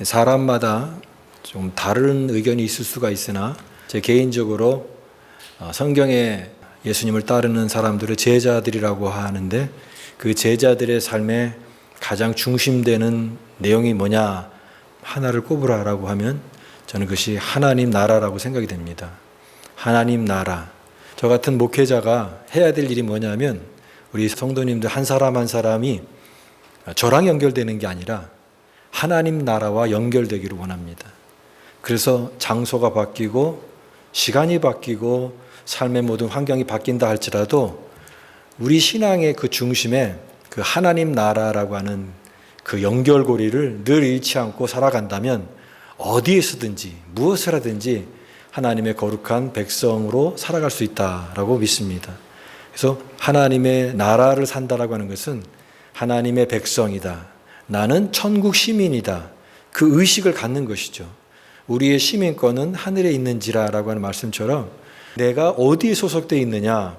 사람마다 좀 다른 의견이 있을 수가 있으나 제 개인적으로 성경에 예수님을 따르는 사람들을 제자들이라고 하는데 그 제자들의 삶에 가장 중심되는 내용이 뭐냐 하나를 꼽으라라고 하면 저는 그것이 하나님 나라라고 생각이 됩니다. 하나님 나라. 저 같은 목회자가 해야 될 일이 뭐냐면 우리 성도님들 한 사람 한 사람이 저랑 연결되는 게 아니라 하나님 나라와 연결되기를 원합니다. 그래서 장소가 바뀌고 시간이 바뀌고 삶의 모든 환경이 바뀐다 할지라도 우리 신앙의 그 중심에 그 하나님 나라라고 하는 그 연결고리를 늘 잃지 않고 살아간다면 어디에서든지 무엇을 하든지 하나님의 거룩한 백성으로 살아갈 수 있다라고 믿습니다. 그래서 하나님의 나라를 산다라고 하는 것은 하나님의 백성이다. 나는 천국 시민이다. 그 의식을 갖는 것이죠. 우리의 시민권은 하늘에 있는지라라고 하는 말씀처럼 내가 어디에 소속되어 있느냐.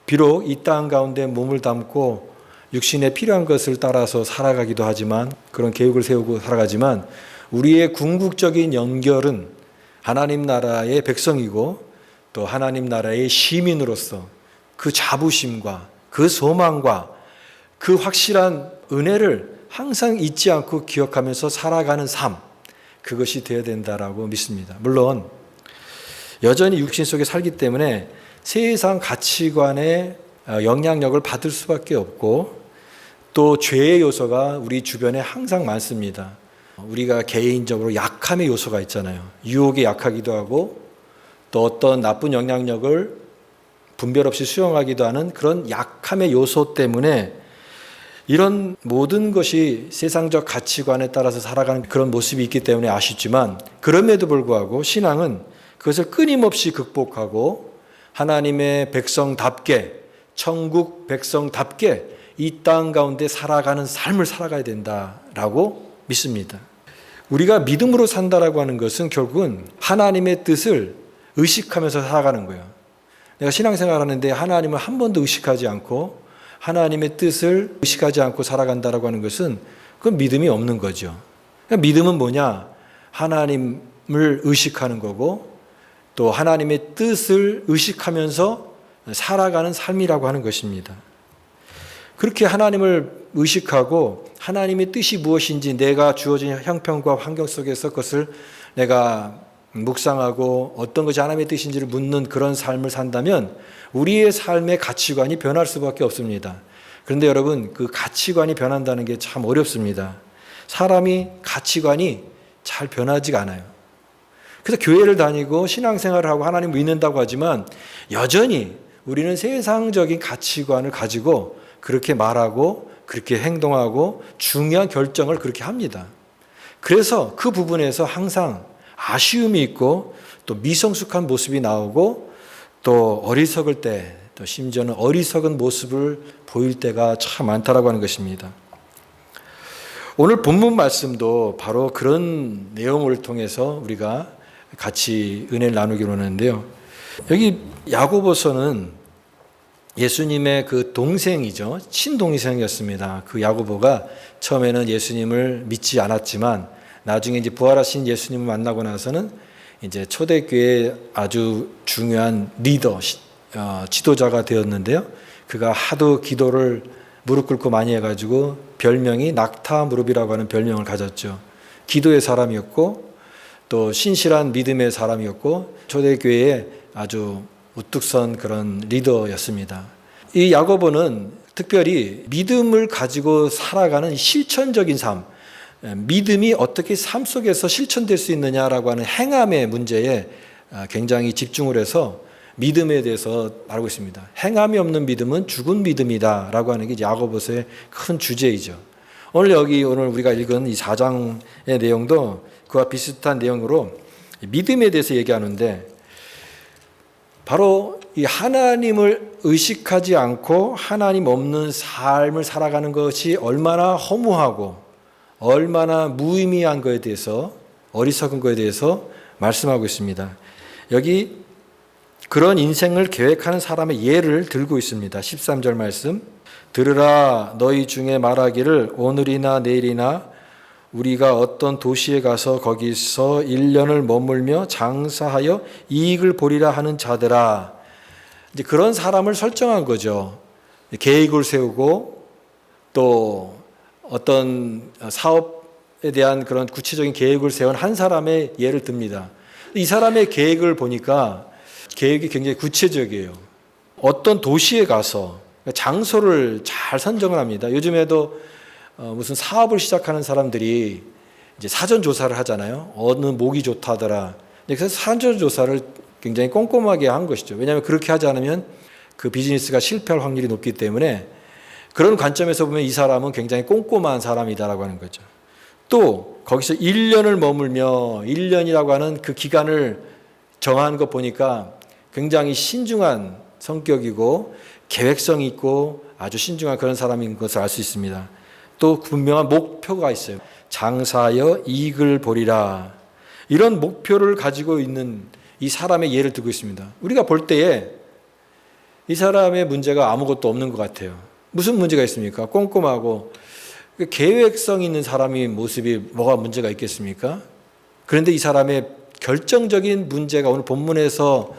비록 이 땅 가운데 몸을 담고 육신에 필요한 것을 따라서 살아가기도 하지만 그런 계획을 세우고 살아가지만 우리의 궁극적인 연결은 하나님 나라의 백성이고 또 하나님 나라의 시민으로서 그 자부심과 그 소망과 그 확실한 은혜를 항상 잊지 않고 기억하면서 살아가는 삶, 그것이 되어야 된다라고 믿습니다. 물론 여전히 육신 속에 살기 때문에 세상 가치관의 영향력을 받을 수밖에 없고 또 죄의 요소가 우리 주변에 항상 많습니다. 우리가 개인적으로 약함의 요소가 있잖아요. 유혹에 약하기도 하고 또 어떤 나쁜 영향력을 분별 없이 수용하기도 하는 그런 약함의 요소 때문에 이런 모든 것이 세상적 가치관에 따라서 살아가는 그런 모습이 있기 때문에 아쉽지만 그럼에도 불구하고 신앙은 그것을 끊임없이 극복하고 하나님의 백성답게 천국 백성답게 이 땅 가운데 살아가는 삶을 살아가야 된다라고 믿습니다. 우리가 믿음으로 산다라고 하는 것은 결국은 하나님의 뜻을 의식하면서 살아가는 거예요. 내가 신앙생활 하는데 하나님을 한 번도 의식하지 않고 하나님의 뜻을 의식하지 않고 살아간다라고 하는 것은 그건 믿음이 없는 거죠. 그러니까 믿음은 뭐냐? 하나님을 의식하는 거고 또 하나님의 뜻을 의식하면서 살아가는 삶이라고 하는 것입니다. 그렇게 하나님을 의식하고 하나님의 뜻이 무엇인지 내가 주어진 형편과 환경 속에서 그것을 내가 묵상하고 어떤 것이 하나님의 뜻인지를 묻는 그런 삶을 산다면 우리의 삶의 가치관이 변할 수밖에 없습니다. 그런데 여러분, 그 가치관이 변한다는 게 참 어렵습니다. 사람이 가치관이 잘 변하지가 않아요. 그래서 교회를 다니고 신앙생활을 하고 하나님을 믿는다고 하지만 여전히 우리는 세상적인 가치관을 가지고 그렇게 말하고 그렇게 행동하고 중요한 결정을 그렇게 합니다. 그래서 그 부분에서 항상 아쉬움이 있고 또 미성숙한 모습이 나오고 또 어리석을 때 또 심지어는 어리석은 모습을 보일 때가 참 많다라고 하는 것입니다. 오늘 본문 말씀도 바로 그런 내용을 통해서 우리가 같이 은혜를 나누기로 하는데요. 여기 야고보서는 예수님의 그 동생이죠. 친동생이었습니다. 그 야고보가 처음에는 예수님을 믿지 않았지만 나중에 이제 부활하신 예수님을 만나고 나서는 이제 초대교회의 아주 중요한 리더, 지도자가 되었는데요. 그가 하도 기도를 무릎 꿇고 많이 해가지고 별명이 낙타 무릎이라고 하는 별명을 가졌죠. 기도의 사람이었고 또 신실한 믿음의 사람이었고 초대교회의 아주 우뚝 선 그런 리더였습니다. 이 야고보는 특별히 믿음을 가지고 살아가는 실천적인 삶, 믿음이 어떻게 삶 속에서 실천될 수 있느냐라고 하는 행함의 문제에 굉장히 집중을 해서 믿음에 대해서 말하고 있습니다. 행함이 없는 믿음은 죽은 믿음이다라고 하는 게 야고보서의 큰 주제이죠. 오늘 우리가 읽은 이 4장의 내용도 그와 비슷한 내용으로 믿음에 대해서 얘기하는데 바로 이 하나님을 의식하지 않고 하나님 없는 삶을 살아가는 것이 얼마나 허무하고 얼마나 무의미한 것에 대해서 어리석은 것에 대해서 말씀하고 있습니다. 여기 그런 인생을 계획하는 사람의 예를 들고 있습니다. 13절 말씀 들으라 너희 중에 말하기를 오늘이나 내일이나 우리가 어떤 도시에 가서 거기서 1년을 머물며 장사하여 이익을 보리라 하는 자들아. 이제 그런 사람을 설정한 거죠. 계획을 세우고 또 어떤 사업에 대한 그런 구체적인 계획을 세운 한 사람의 예를 듭니다. 이 사람의 계획을 보니까 계획이 굉장히 구체적이에요. 어떤 도시에 가서 장소를 잘 선정을 합니다. 요즘에도 무슨 사업을 시작하는 사람들이 이제 사전 조사를 하잖아요. 어느 목이 좋다더라. 그래서 사전 조사를 굉장히 꼼꼼하게 한 것이죠. 왜냐하면 그렇게 하지 않으면 그 비즈니스가 실패할 확률이 높기 때문에 그런 관점에서 보면 이 사람은 굉장히 꼼꼼한 사람이다라고 하는 거죠. 또 거기서 1년을 머물며 1년이라고 하는 그 기간을 정한 거 보니까 굉장히 신중한 성격이고 계획성 있고 아주 신중한 그런 사람인 것을 알 수 있습니다. 또 분명한 목표가 있어요. 장사하여 이익을 보리라. 이런 목표를 가지고 있는 이 사람의 예를 들고 있습니다. 우리가 볼 때에 이 사람의 문제가 아무것도 없는 것 같아요. 무슨 문제가 있습니까? 꼼꼼하고 계획성 있는 사람의 모습이 뭐가 문제가 있겠습니까? 그런데 이 사람의 결정적인 문제가 오늘 본문에서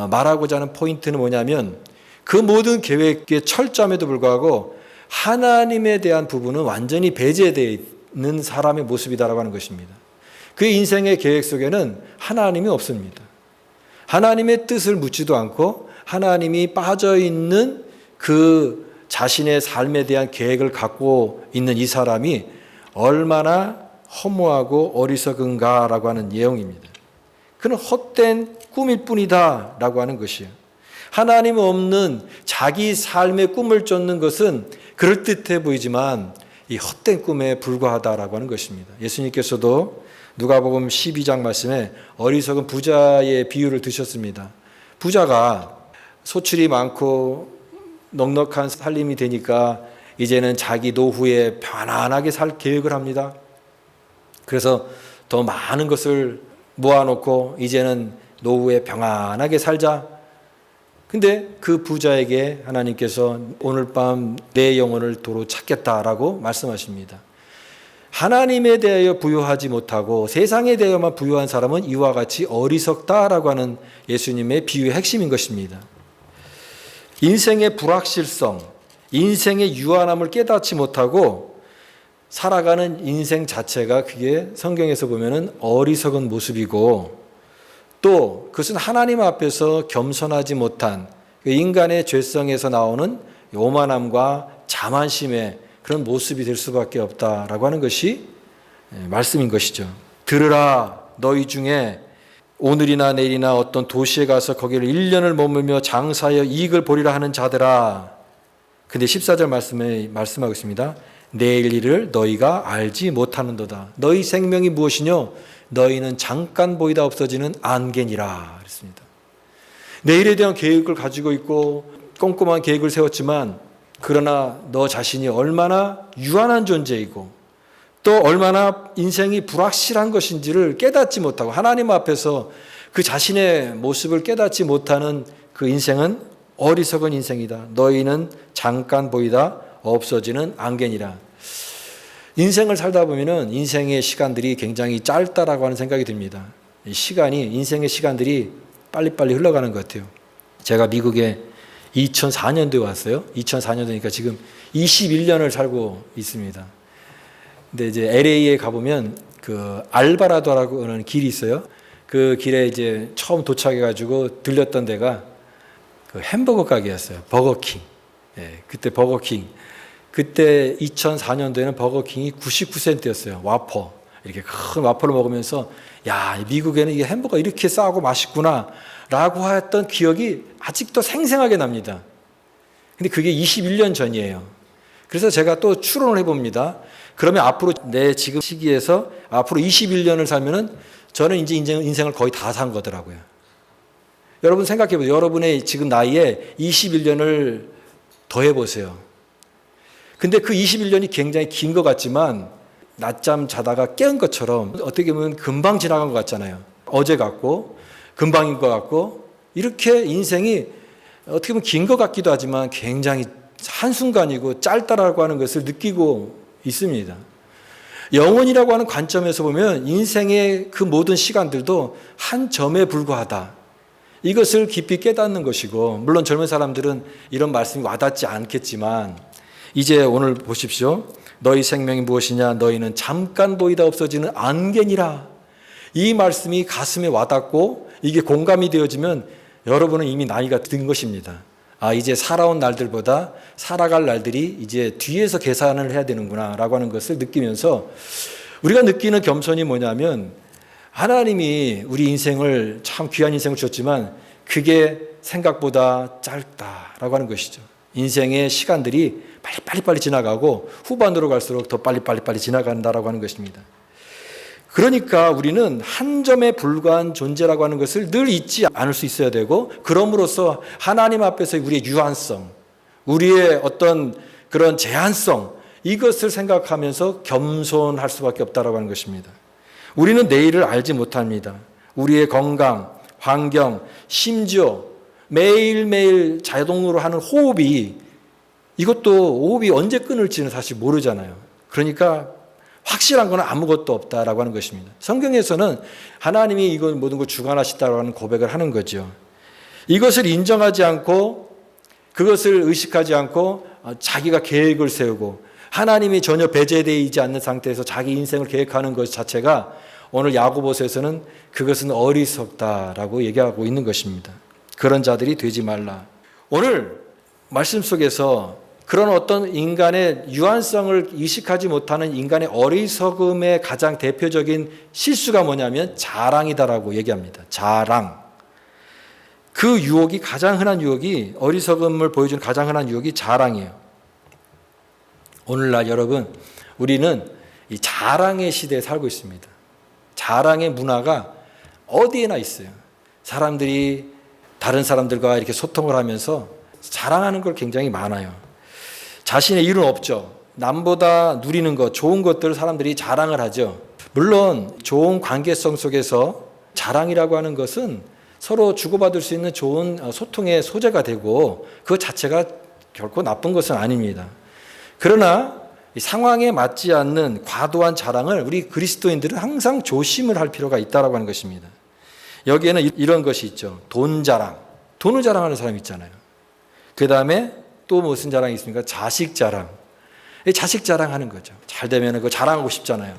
말하고자 하는 포인트는 뭐냐면 그 모든 계획의 철저함에도 불구하고 하나님에 대한 부분은 완전히 배제되어 있는 사람의 모습이다라고 하는 것입니다. 그 인생의 계획 속에는 하나님이 없습니다. 하나님의 뜻을 묻지도 않고 하나님이 빠져 있는 그 자신의 삶에 대한 계획을 갖고 있는 이 사람이 얼마나 허무하고 어리석은가라고 하는 내용입니다. 그는 헛된 꿈일 뿐이다 라고 하는 것이에요. 하나님 없는 자기 삶의 꿈을 쫓는 것은 그럴듯해 보이지만 이 헛된 꿈에 불과하다라고 하는 것입니다. 예수님께서도 누가복음 12장 말씀에 어리석은 부자의 비유를 드셨습니다. 부자가 소출이 많고 넉넉한 살림이 되니까 이제는 자기 노후에 편안하게 살 계획을 합니다. 그래서 더 많은 것을 모아놓고 이제는 노후에 평안하게 살자. 근데 그 부자에게 하나님께서 오늘 밤 내 영혼을 도로 찾겠다라고 말씀하십니다. 하나님에 대하여 부여하지 못하고 세상에 대하여만 부여한 사람은 이와 같이 어리석다라고 하는 예수님의 비유의 핵심인 것입니다. 인생의 불확실성, 인생의 유한함을 깨닫지 못하고 살아가는 인생 자체가 그게 성경에서 보면은 어리석은 모습이고 또 그것은 하나님 앞에서 겸손하지 못한 인간의 죄성에서 나오는 오만함과 자만심의 그런 모습이 될 수밖에 없다라고 하는 것이 말씀인 것이죠. 들으라 너희 중에 오늘이나 내일이나 어떤 도시에 가서 거기를 1년을 머물며 장사하여 이익을 보리라 하는 자들아. 근데 14절 말씀에 말씀하고 있습니다. 내일 일을 너희가 알지 못하는도다. 너희 생명이 무엇이뇨? 너희는 잠깐 보이다 없어지는 안개니라 그랬습니다. 내일에 대한 계획을 가지고 있고 꼼꼼한 계획을 세웠지만 그러나 너 자신이 얼마나 유한한 존재이고 또 얼마나 인생이 불확실한 것인지를 깨닫지 못하고 하나님 앞에서 그 자신의 모습을 깨닫지 못하는 그 인생은 어리석은 인생이다. 너희는 잠깐 보이다 없어지는 안개니라. 인생을 살다 보면은 인생의 시간들이 굉장히 짧다라고 하는 생각이 듭니다. 인생의 시간들이 빨리빨리 흘러가는 것 같아요. 제가 미국에 2004년도에 왔어요. 2004년도니까 지금 21년을 살고 있습니다. 근데 이제 LA에 가보면 그 알바라도라고 하는 길이 있어요. 그 길에 이제 처음 도착해가지고 들렸던 데가 그 햄버거 가게였어요. 버거킹. 그때 버거킹. 그때 2004년도에는 버거킹이 99센트였어요. 와퍼. 이렇게 큰 와퍼를 먹으면서 야, 미국에는 이게 햄버거 이렇게 싸고 맛있구나 라고 했던 기억이 아직도 생생하게 납니다. 근데 그게 21년 전이에요. 그래서 제가 또 추론을 해봅니다. 그러면 앞으로 내 지금 시기에서 앞으로 21년을 살면은 저는 이제 인생을 거의 다 산 거더라고요. 여러분 생각해 보세요. 여러분의 지금 나이에 21년을 더해보세요. 근데 그 21년이 굉장히 긴 것 같지만 낮잠 자다가 깨운 것처럼 어떻게 보면 금방 지나간 것 같잖아요. 어제 같고 금방인 것 같고 이렇게 인생이 어떻게 보면 긴 것 같기도 하지만 굉장히 한순간이고 짧다라고 하는 것을 느끼고 있습니다. 영혼이라고 하는 관점에서 보면 인생의 그 모든 시간들도 한 점에 불과하다. 이것을 깊이 깨닫는 것이고, 물론 젊은 사람들은 이런 말씀이 와닿지 않겠지만, 이제 오늘 보십시오. 너희 생명이 무엇이냐? 너희는 잠깐 보이다 없어지는 안개니라. 이 말씀이 가슴에 와닿고 이게 공감이 되어지면 여러분은 이미 나이가 든 것입니다. 이제 살아온 날들보다 살아갈 날들이 이제 뒤에서 계산을 해야 되는구나 라고 하는 것을 느끼면서 우리가 느끼는 겸손이 뭐냐면, 하나님이 우리 인생을 참 귀한 인생을 주셨지만 그게 생각보다 짧다라고 하는 것이죠. 인생의 시간들이 빨리 지나가고 후반으로 갈수록 더 빨리 지나간다라고 하는 것입니다. 그러니까 우리는 한 점에 불과한 존재라고 하는 것을 늘 잊지 않을 수 있어야 되고, 그럼으로써 하나님 앞에서 우리의 유한성, 우리의 어떤 그런 제한성, 이것을 생각하면서 겸손할 수밖에 없다라고 하는 것입니다. 우리는 내일을 알지 못합니다. 우리의 건강, 환경, 심지어 매일매일 자동으로 하는 호흡이, 이것도 호흡이 언제 끊을지는 사실 모르잖아요. 그러니까 확실한 건 아무것도 없다라고 하는 것입니다. 성경에서는 하나님이 이걸 모든 걸 주관하시다라고 하는 고백을 하는 거죠. 이것을 인정하지 않고 그것을 의식하지 않고 자기가 계획을 세우고 하나님이 전혀 배제되어 있지 않는 상태에서 자기 인생을 계획하는 것 자체가 오늘 야고보서에서는 그것은 어리석다라고 얘기하고 있는 것입니다. 그런 자들이 되지 말라. 오늘 말씀 속에서 그런 어떤 인간의 유한성을 의식하지 못하는 인간의 어리석음의 가장 대표적인 실수가 뭐냐면 자랑이다라고 얘기합니다. 자랑. 그 유혹이, 가장 흔한 유혹이, 어리석음을 보여주는 가장 흔한 유혹이 자랑이에요. 오늘날 여러분, 우리는 이 자랑의 시대에 살고 있습니다. 자랑의 문화가 어디에나 있어요. 사람들이 다른 사람들과 이렇게 소통을 하면서 자랑하는 걸 굉장히 많아요. 자신의 일은 없죠. 남보다 누리는 것, 좋은 것들을 사람들이 자랑을 하죠. 물론 좋은 관계성 속에서 자랑이라고 하는 것은 서로 주고받을 수 있는 좋은 소통의 소재가 되고 그 자체가 결코 나쁜 것은 아닙니다. 그러나 상황에 맞지 않는 과도한 자랑을 우리 그리스도인들은 항상 조심을 할 필요가 있다고 하는 것입니다. 여기에는 이런 것이 있죠. 돈 자랑. 돈을 자랑하는 사람이 있잖아요. 그 다음에 또 무슨 자랑이 있습니까? 자식 자랑. 자식 자랑하는 거죠. 잘 되면 그거 자랑하고 싶잖아요.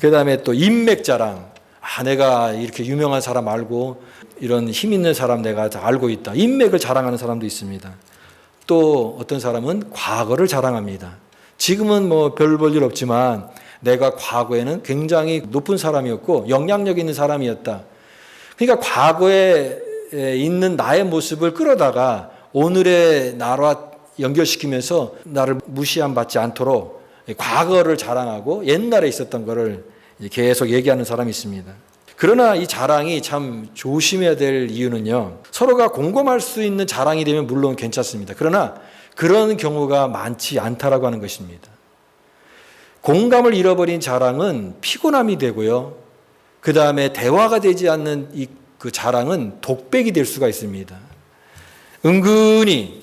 그 다음에 또 인맥 자랑. 내가 이렇게 유명한 사람 알고 이런 힘 있는 사람 내가 다 알고 있다. 인맥을 자랑하는 사람도 있습니다. 또 어떤 사람은 과거를 자랑합니다. 지금은 뭐 별 볼 일 없지만 내가 과거에는 굉장히 높은 사람이었고 영향력 있는 사람이었다. 그러니까 과거에 있는 나의 모습을 끌어다가 오늘의 나와 연결시키면서 나를 무시함 받지 않도록 과거를 자랑하고 옛날에 있었던 것을 계속 얘기하는 사람이 있습니다. 그러나 이 자랑이 참 조심해야 될 이유는요, 서로가 공감할 수 있는 자랑이 되면 물론 괜찮습니다. 그러나 그런 경우가 많지 않다라고 하는 것입니다. 공감을 잃어버린 자랑은 피곤함이 되고요, 그 다음에 대화가 되지 않는 그 자랑은 독백이 될 수가 있습니다. 은근히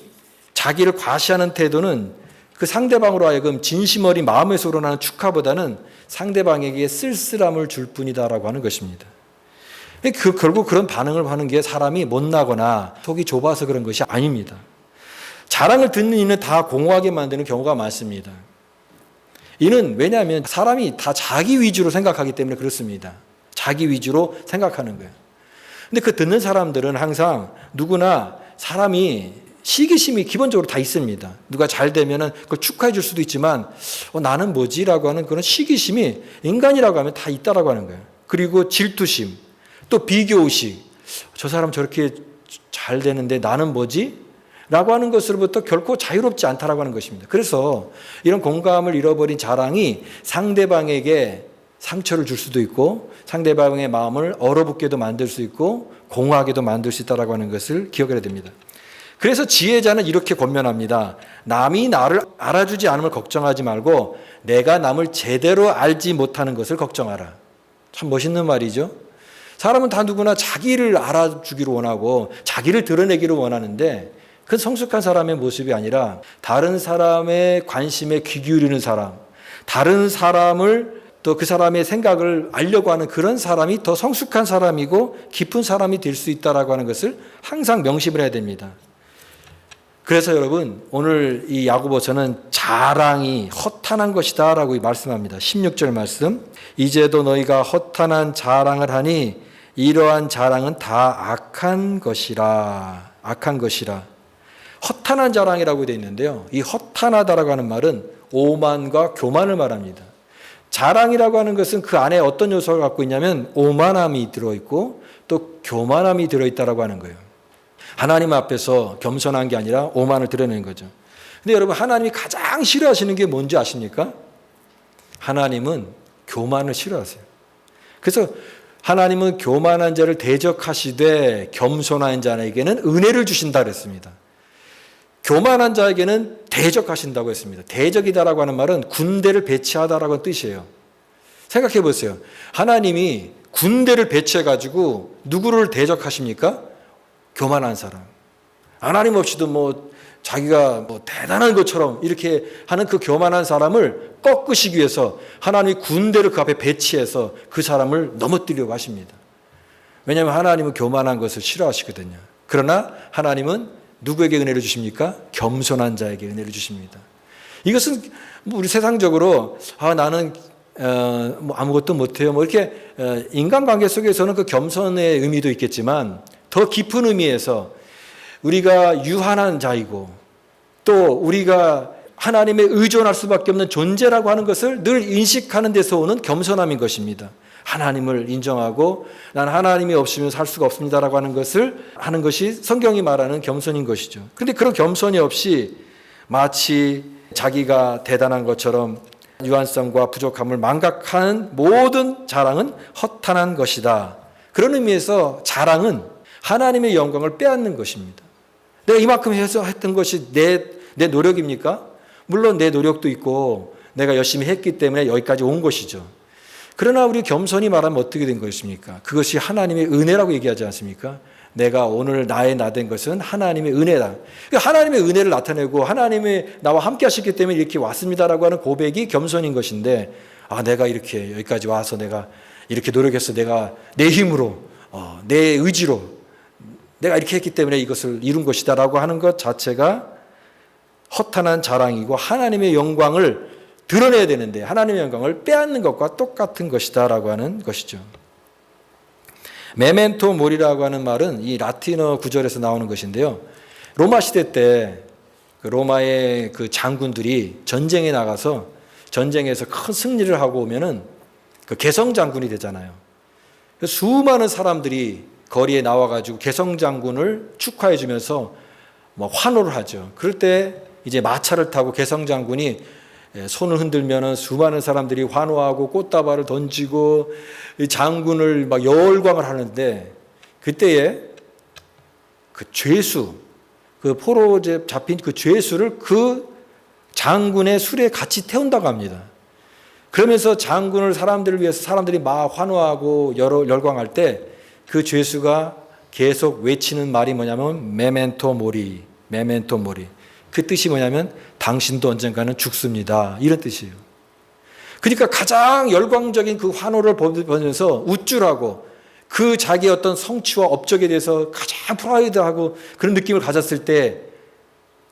자기를 과시하는 태도는 그 상대방으로 하여금 진심 어린 마음에서 우러나는 축하보다는 상대방에게 쓸쓸함을 줄 뿐이다라고 하는 것입니다. 결국 그런 반응을 하는 게 사람이 못나거나 속이 좁아서 그런 것이 아닙니다. 자랑을 듣는 이는 다 공허하게 만드는 경우가 많습니다. 이는 왜냐하면 사람이 다 자기 위주로 생각하기 때문에 그렇습니다. 자기 위주로 생각하는 거예요. 근데 그 듣는 사람들은 항상 누구나 사람이 시기심이 기본적으로 다 있습니다. 누가 잘 되면은 그걸 축하해 줄 수도 있지만 나는 뭐지라고 하는 그런 시기심이 인간이라고 하면 다 있다라고 하는 거예요. 그리고 질투심, 또 비교의식. 저 사람 저렇게 잘 되는데 나는 뭐지? 라고 하는 것으로부터 결코 자유롭지 않다라고 하는 것입니다. 그래서 이런 공감을 잃어버린 자랑이 상대방에게 상처를 줄 수도 있고 상대방의 마음을 얼어붙게도 만들 수 있고 공허하게도 만들 수 있다라고 하는 것을 기억해야 됩니다. 그래서 지혜자는 이렇게 권면합니다. 남이 나를 알아주지 않음을 걱정하지 말고 내가 남을 제대로 알지 못하는 것을 걱정하라. 참 멋있는 말이죠. 사람은 다 누구나 자기를 알아주기를 원하고 자기를 드러내기를 원하는데 그건 성숙한 사람의 모습이 아니라 다른 사람의 관심에 귀 기울이는 사람, 다른 사람을 또 그 사람의 생각을 알려고 하는 그런 사람이 더 성숙한 사람이고 깊은 사람이 될 수 있다라고 하는 것을 항상 명심을 해야 됩니다. 그래서 여러분 오늘 이 야고보서는 자랑이 허탄한 것이다 라고 말씀합니다. 16절 말씀, 이제도 너희가 허탄한 자랑을 하니 이러한 자랑은 다 악한 것이라. 악한 것이라. 허탄한 자랑이라고 되어 있는데요, 이 허탄하다라고 하는 말은 오만과 교만을 말합니다. 자랑이라고 하는 것은 그 안에 어떤 요소를 갖고 있냐면 오만함이 들어있고 또 교만함이 들어있다라고 하는 거예요. 하나님 앞에서 겸손한 게 아니라 오만을 드러내는 거죠. 근데 여러분, 하나님이 가장 싫어하시는 게 뭔지 아십니까? 하나님은 교만을 싫어하세요. 그래서 하나님은 교만한 자를 대적하시되 겸손한 자에게는 은혜를 주신다 그랬습니다. 교만한 자에게는 대적하신다고 했습니다. 대적이다라고 하는 말은 군대를 배치하다라고 하는 뜻이에요. 생각해 보세요. 하나님이 군대를 배치해가지고 누구를 대적하십니까? 교만한 사람. 하나님 없이도 뭐 자기가 뭐 대단한 것처럼 이렇게 하는 그 교만한 사람을 꺾으시기 위해서 하나님이 군대를 그 앞에 배치해서 그 사람을 넘어뜨리려고 하십니다. 왜냐하면 하나님은 교만한 것을 싫어하시거든요. 그러나 하나님은 누구에게 은혜를 주십니까? 겸손한 자에게 은혜를 주십니다. 이것은 뭐 우리 세상적으로 나는 뭐 아무것도 못해요, 뭐 이렇게 인간관계 속에서는 그 겸손의 의미도 있겠지만 더 깊은 의미에서 우리가 유한한 자이고 또 우리가 하나님에 의존할 수밖에 없는 존재라고 하는 것을 늘 인식하는 데서 오는 겸손함인 것입니다. 하나님을 인정하고 난 하나님이 없으면 살 수가 없습니다라고 하는 것을 하는 것이 성경이 말하는 겸손인 것이죠. 그런데 그런 겸손이 없이 마치 자기가 대단한 것처럼 유한성과 부족함을 망각하는 모든 자랑은 허탄한 것이다. 그런 의미에서 자랑은 하나님의 영광을 빼앗는 것입니다. 내가 이만큼 해서 했던 것이 내 노력입니까? 물론 내 노력도 있고 내가 열심히 했기 때문에 여기까지 온 것이죠. 그러나 우리 겸손히 말하면 어떻게 된 것입니까? 그것이 하나님의 은혜라고 얘기하지 않습니까? 내가 오늘 나된 것은 하나님의 은혜다. 하나님의 은혜를 나타내고 하나님이 나와 함께 하셨기 때문에 이렇게 왔습니다라고 하는 고백이 겸손인 것인데, 내가 이렇게 여기까지 와서 내가 이렇게 노력해서 내가 내 힘으로 내 의지로 내가 이렇게 했기 때문에 이것을 이룬 것이다라고 하는 것 자체가 허탄한 자랑이고 하나님의 영광을 드러내야 되는데 하나님의 영광을 빼앗는 것과 똑같은 것이다라고 하는 것이죠. 메멘토 모리라고 하는 말은 이 라틴어 구절에서 나오는 것인데요, 로마 시대 때 로마의 그 장군들이 전쟁에 나가서 전쟁에서 큰 승리를 하고 오면은 그 개성 장군이 되잖아요. 수많은 사람들이 거리에 나와가지고 개성 장군을 축하해 주면서 뭐 환호를 하죠. 그럴 때 이제 마차를 타고 개성 장군이 손을 흔들면은 수많은 사람들이 환호하고 꽃다발을 던지고 장군을 막 열광을 하는데, 그때에 그 죄수, 그 포로에 잡힌 그 죄수를 그 장군의 술에 같이 태운다고 합니다. 그러면서 장군을 사람들을 위해서 사람들이 막 환호하고 열광할 때 그 죄수가 계속 외치는 말이 뭐냐면 메멘토 모리, 메멘토 모리. 그 뜻이 뭐냐면 당신도 언젠가는 죽습니다, 이런 뜻이에요. 그러니까 가장 열광적인 그 환호를 보면서 우쭐하고 그 자기의 어떤 성취와 업적에 대해서 가장 프라이드하고 그런 느낌을 가졌을 때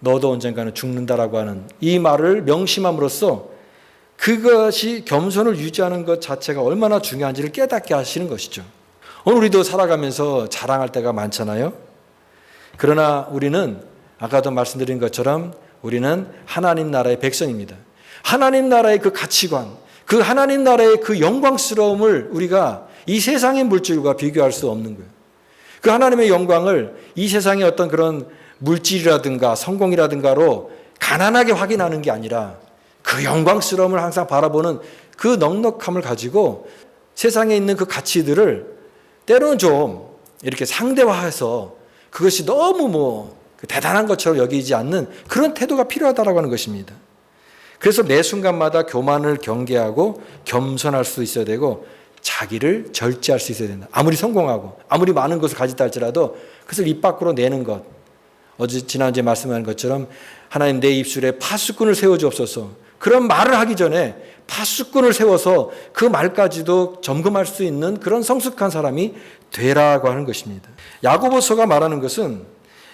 너도 언젠가는 죽는다라고 하는 이 말을 명심함으로써 그것이 겸손을 유지하는 것 자체가 얼마나 중요한지를 깨닫게 하시는 것이죠. 오늘 우리도 살아가면서 자랑할 때가 많잖아요. 그러나 우리는 아까도 말씀드린 것처럼 우리는 하나님 나라의 백성입니다. 하나님 나라의 그 가치관, 그 하나님 나라의 그 영광스러움을 우리가 이 세상의 물질과 비교할 수 없는 거예요. 그 하나님의 영광을 이 세상의 어떤 그런 물질이라든가 성공이라든가로 가난하게 확인하는 게 아니라 그 영광스러움을 항상 바라보는 그 넉넉함을 가지고 세상에 있는 그 가치들을 때로는 좀 이렇게 상대화해서 그것이 너무 대단한 것처럼 여기지 않는 그런 태도가 필요하다라고 하는 것입니다. 그래서 매 순간마다 교만을 경계하고 겸손할 수 있어야 되고 자기를 절제할 수 있어야 된다. 아무리 성공하고 아무리 많은 것을 가지다 할지라도 그것을 입 밖으로 내는 것. 지난주에 말씀한 것처럼 하나님 내 입술에 파수꾼을 세워주옵소서. 그런 말을 하기 전에 파수꾼을 세워서 그 말까지도 점검할 수 있는 그런 성숙한 사람이 되라고 하는 것입니다. 야고보서가 말하는 것은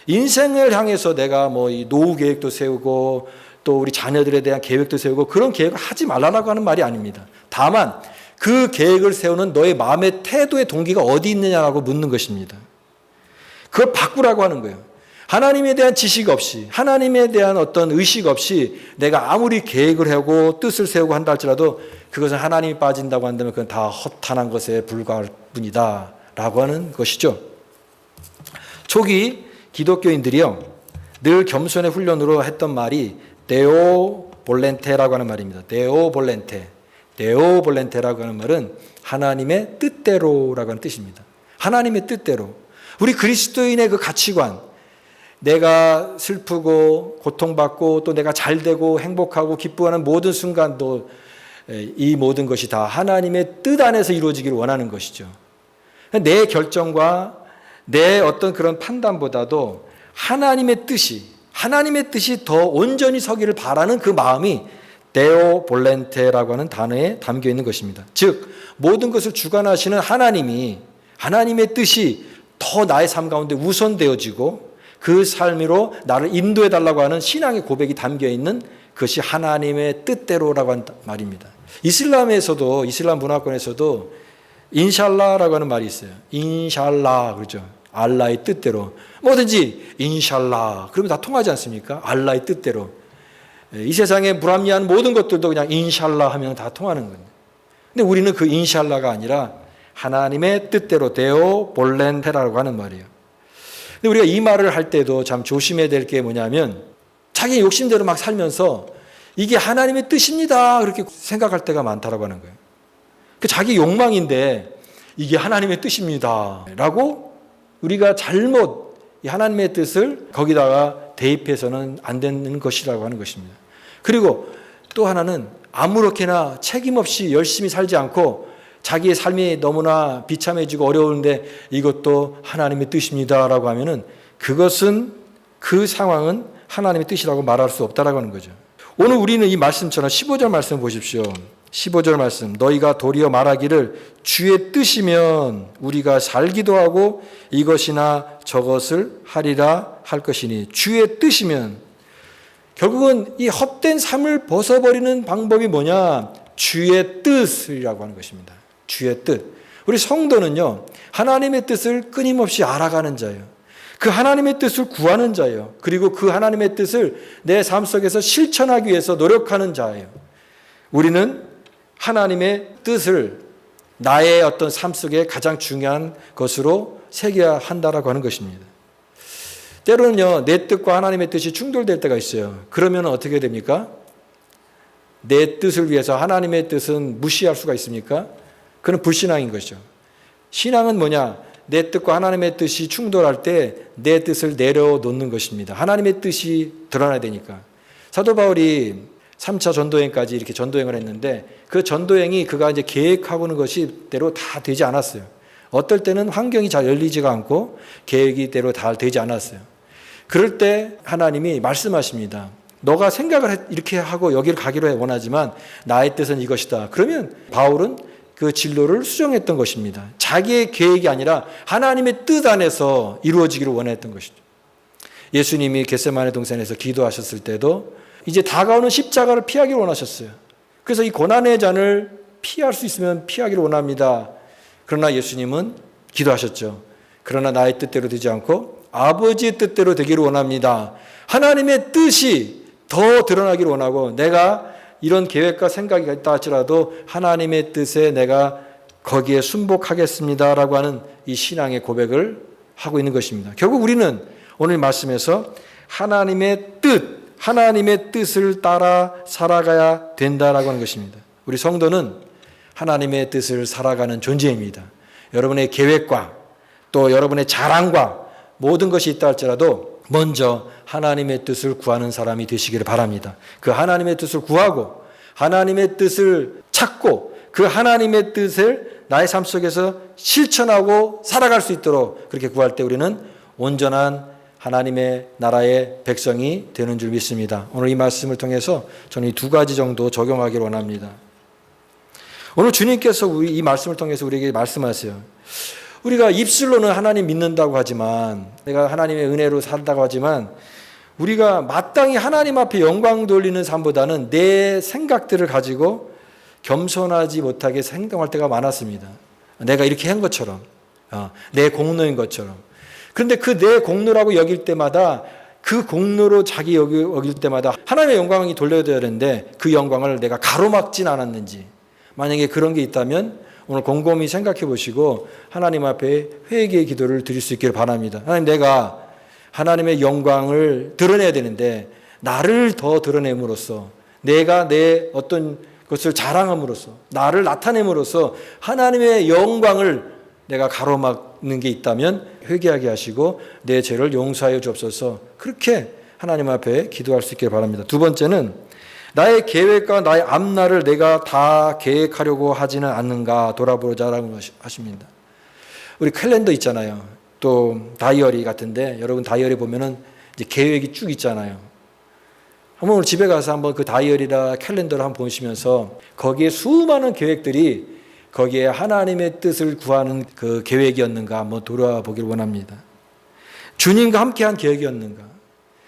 인생을 향해서 내가 이 노후 계획도 세우고 또 우리 자녀들에 대한 계획도 세우고 그런 계획을 하지 말라고 하는 말이 아닙니다. 다만 그 계획을 세우는 너의 마음의 태도의 동기가 어디 있느냐라고 묻는 것입니다. 그걸 바꾸라고 하는 거예요. 하나님에 대한 지식 없이, 하나님에 대한 어떤 의식 없이 내가 아무리 계획을 하고 뜻을 세우고 한다 할지라도 그것은 하나님이 빠진다고 한다면 그건 다 허탄한 것에 불과할 뿐이다 라고 하는 것이죠. 초기 기독교인들이요, 늘 겸손의 훈련으로 했던 말이 데오 볼렌테라고 하는 말입니다. 데오 볼렌테. 데오 볼렌테라고 하는 말은 하나님의 뜻대로라고 하는 뜻입니다. 하나님의 뜻대로. 우리 그리스도인의 그 가치관, 내가 슬프고 고통받고 또 내가 잘되고 행복하고 기뻐하는 모든 순간도 이 모든 것이 다 하나님의 뜻 안에서 이루어지기를 원하는 것이죠. 내 결정과 내 어떤 그런 판단보다도 하나님의 뜻이 더 온전히 서기를 바라는 그 마음이 데오 볼렌테라고 하는 단어에 담겨 있는 것입니다. 즉 모든 것을 주관하시는 하나님의 뜻이 더 나의 삶 가운데 우선되어지고 그 삶으로 나를 인도해 달라고 하는 신앙의 고백이 담겨 있는 그것이 하나님의 뜻대로라고 하는 말입니다. 이슬람 문화권에서도 인샬라라고 하는 말이 있어요. 인샬라 그렇죠. 알라의 뜻대로. 뭐든지 인샬라 그러면 다 통하지 않습니까? 알라의 뜻대로. 이 세상에 불합리한 모든 것들도 그냥 인샬라 하면 다 통하는 겁니다. 근데 우리는 그 인샬라가 아니라 하나님의 뜻대로 데오 볼렌테라고 하는 말이에요. 근데 우리가 이 말을 할 때도 참 조심해야 될 게 뭐냐면 자기 욕심대로 막 살면서 이게 하나님의 뜻입니다 그렇게 생각할 때가 많다라고 하는 거예요. 그 자기 욕망인데 이게 하나님의 뜻입니다 라고 우리가 잘못 하나님의 뜻을 거기다가 대입해서는 안 되는 것이라고 하는 것입니다. 그리고 또 하나는 아무렇게나 책임 없이 열심히 살지 않고 자기의 삶이 너무나 비참해지고 어려운데 이것도 하나님의 뜻입니다라고 하면은 그 상황은 하나님의 뜻이라고 말할 수 없다라고 하는 거죠. 오늘 우리는 이 말씀처럼 15절 말씀 보십시오. 15절 말씀. 너희가 도리어 말하기를 주의 뜻이면 우리가 살기도 하고 이것이나 저것을 하리라 할 것이니 주의 뜻이면 결국은 이 헛된 삶을 벗어버리는 방법이 뭐냐? 주의 뜻이라고 하는 것입니다. 주의 뜻. 우리 성도는요, 하나님의 뜻을 끊임없이 알아가는 자예요. 그 하나님의 뜻을 구하는 자예요. 그리고 그 하나님의 뜻을 내 삶 속에서 실천하기 위해서 노력하는 자예요. 우리는 하나님의 뜻을 나의 어떤 삶 속에 가장 중요한 것으로 새겨야 한다라고 하는 것입니다. 때로는요, 내 뜻과 하나님의 뜻이 충돌될 때가 있어요. 그러면 어떻게 됩니까? 내 뜻을 위해서 하나님의 뜻은 무시할 수가 있습니까? 그건 불신앙인 것이죠. 신앙은 뭐냐? 내 뜻과 하나님의 뜻이 충돌할 때 내 뜻을 내려놓는 것입니다. 하나님의 뜻이 드러나야 되니까. 사도 바울이 3차 전도행까지 이렇게 전도행을 했는데 그 전도행이 그가 이제 계획하고는 것이 대로 다 되지 않았어요. 어떨 때는 환경이 잘 열리지가 않고 계획이 대로 다 되지 않았어요. 그럴 때 하나님이 말씀하십니다. 너가 생각을 이렇게 하고 여기를 가기로 원하지만 나의 뜻은 이것이다. 그러면 바울은 그 진로를 수정했던 것입니다. 자기의 계획이 아니라 하나님의 뜻 안에서 이루어지기를 원했던 것이죠. 예수님이 겟세마네 동산에서 기도하셨을 때도 이제 다가오는 십자가를 피하기를 원하셨어요. 그래서 이 고난의 잔을 피할 수 있으면 피하기를 원합니다. 그러나 예수님은 기도하셨죠. 그러나 나의 뜻대로 되지 않고 아버지의 뜻대로 되기를 원합니다. 하나님의 뜻이 더 드러나기를 원하고 내가 이런 계획과 생각이 있다 할지라도 하나님의 뜻에 내가 거기에 순복하겠습니다라고 하는 이 신앙의 고백을 하고 있는 것입니다. 결국 우리는 오늘 말씀에서 하나님의 뜻을 따라 살아가야 된다라고 하는 것입니다. 우리 성도는 하나님의 뜻을 살아가는 존재입니다. 여러분의 계획과 또 여러분의 자랑과 모든 것이 있다 할지라도 먼저 하나님의 뜻을 구하는 사람이 되시기를 바랍니다. 그 하나님의 뜻을 구하고 하나님의 뜻을 찾고 그 하나님의 뜻을 나의 삶 속에서 실천하고 살아갈 수 있도록 그렇게 구할 때 우리는 온전한 하나님의 나라의 백성이 되는 줄 믿습니다. 오늘 이 말씀을 통해서 저는 이 두 가지 정도 적용하기를 원합니다. 오늘 주님께서 이 말씀을 통해서 우리에게 말씀하세요. 우리가 입술로는 하나님 믿는다고 하지만, 내가 하나님의 은혜로 산다고 하지만, 우리가 마땅히 하나님 앞에 영광 돌리는 삶보다는 내 생각들을 가지고 겸손하지 못하게 행동할 때가 많았습니다. 내가 이렇게 한 것처럼, 내 공로인 것처럼. 그런데 그 내 공로라고 여길 때마다, 그 공로로 자기 여길 때마다 하나님의 영광이 돌려야 되는데 그 영광을 내가 가로막진 않았는지, 만약에 그런 게 있다면 오늘 곰곰이 생각해 보시고 하나님 앞에 회개의 기도를 드릴 수 있기를 바랍니다. 하나님, 내가 하나님의 영광을 드러내야 되는데 나를 더 드러냄으로써, 내가 내 어떤 것을 자랑함으로써, 나를 나타냄으로써 하나님의 영광을 내가 가로막는 게 있다면 회개하게 하시고 내 죄를 용서하여 주옵소서. 그렇게 하나님 앞에 기도할 수 있기를 바랍니다. 두 번째는, 나의 계획과 나의 앞날을 내가 다 계획하려고 하지는 않는가 돌아보자라고 하십니다. 우리 캘린더 있잖아요. 또 다이어리 같은데, 여러분 다이어리 보면은 이제 계획이 쭉 있잖아요. 한번 오늘 집에 가서 한번 그 다이어리나 캘린더를 한번 보시면서 거기에 수많은 계획들이 거기에 하나님의 뜻을 구하는 그 계획이었는가 한번 돌아보기를 원합니다. 주님과 함께한 계획이었는가?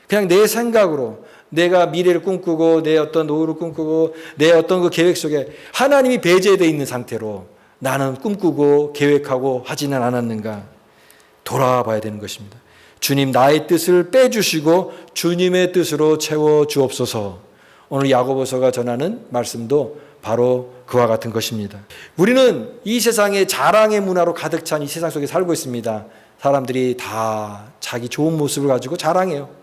그냥 내 생각으로, 내가 미래를 꿈꾸고 내 어떤 노후를 꿈꾸고 내 어떤 그 계획 속에 하나님이 배제되어 있는 상태로 나는 꿈꾸고 계획하고 하지는 않았는가? 돌아봐야 되는 것입니다. 주님, 나의 뜻을 빼주시고 주님의 뜻으로 채워 주옵소서. 오늘 야고보서가 전하는 말씀도 바로 그와 같은 것입니다. 우리는 이 세상에 자랑의 문화로 가득 찬 이 세상 속에 살고 있습니다. 사람들이 다 자기 좋은 모습을 가지고 자랑해요.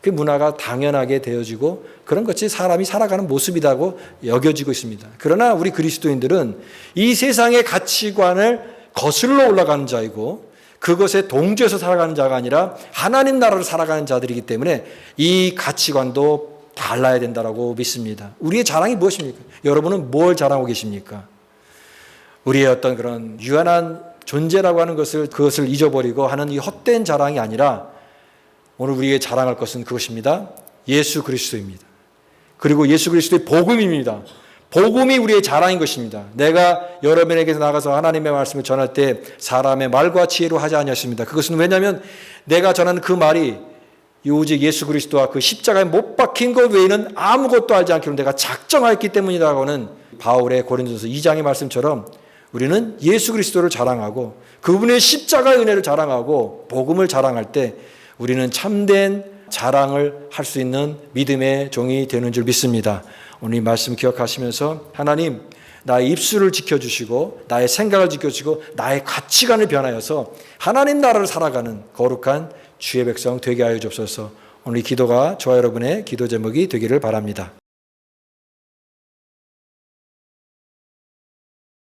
그 문화가 당연하게 되어지고 그런 것이 사람이 살아가는 모습이라고 여겨지고 있습니다. 그러나 우리 그리스도인들은 이 세상의 가치관을 거슬러 올라가는 자이고 그것에 동조해서 살아가는 자가 아니라 하나님 나라를 살아가는 자들이기 때문에 이 가치관도 달라야 된다고 믿습니다. 우리의 자랑이 무엇입니까? 여러분은 뭘 자랑하고 계십니까? 우리의 어떤 그런 유한한 존재라고 하는 그것을 잊어버리고 하는 이 헛된 자랑이 아니라 오늘 우리에게 자랑할 것은 그것입니다. 예수 그리스도입니다. 그리고 예수 그리스도의 복음입니다. 복음이 우리의 자랑인 것입니다. 내가 여러분에게서 나가서 하나님의 말씀을 전할 때 사람의 말과 지혜로 하지 아니었습니다. 그것은 왜냐하면 내가 전하는 그 말이 오직 예수 그리스도와 그 십자가에 못 박힌 것 외에는 아무것도 알지 않기로 내가 작정하였기 때문이라고 하는 바울의 고린도서 2장의 말씀처럼 우리는 예수 그리스도를 자랑하고 그분의 십자가의 은혜를 자랑하고 복음을 자랑할 때 우리는 참된 자랑을 할 수 있는 믿음의 종이 되는 줄 믿습니다. 오늘 이 말씀 기억하시면서 하나님, 나의 입술을 지켜주시고 나의 생각을 지켜주시고 나의 가치관을 변하여서 하나님 나라를 살아가는 거룩한 주의 백성 되게 하여 주옵소서. 오늘 이 기도가 저와 여러분의 기도 제목이 되기를 바랍니다.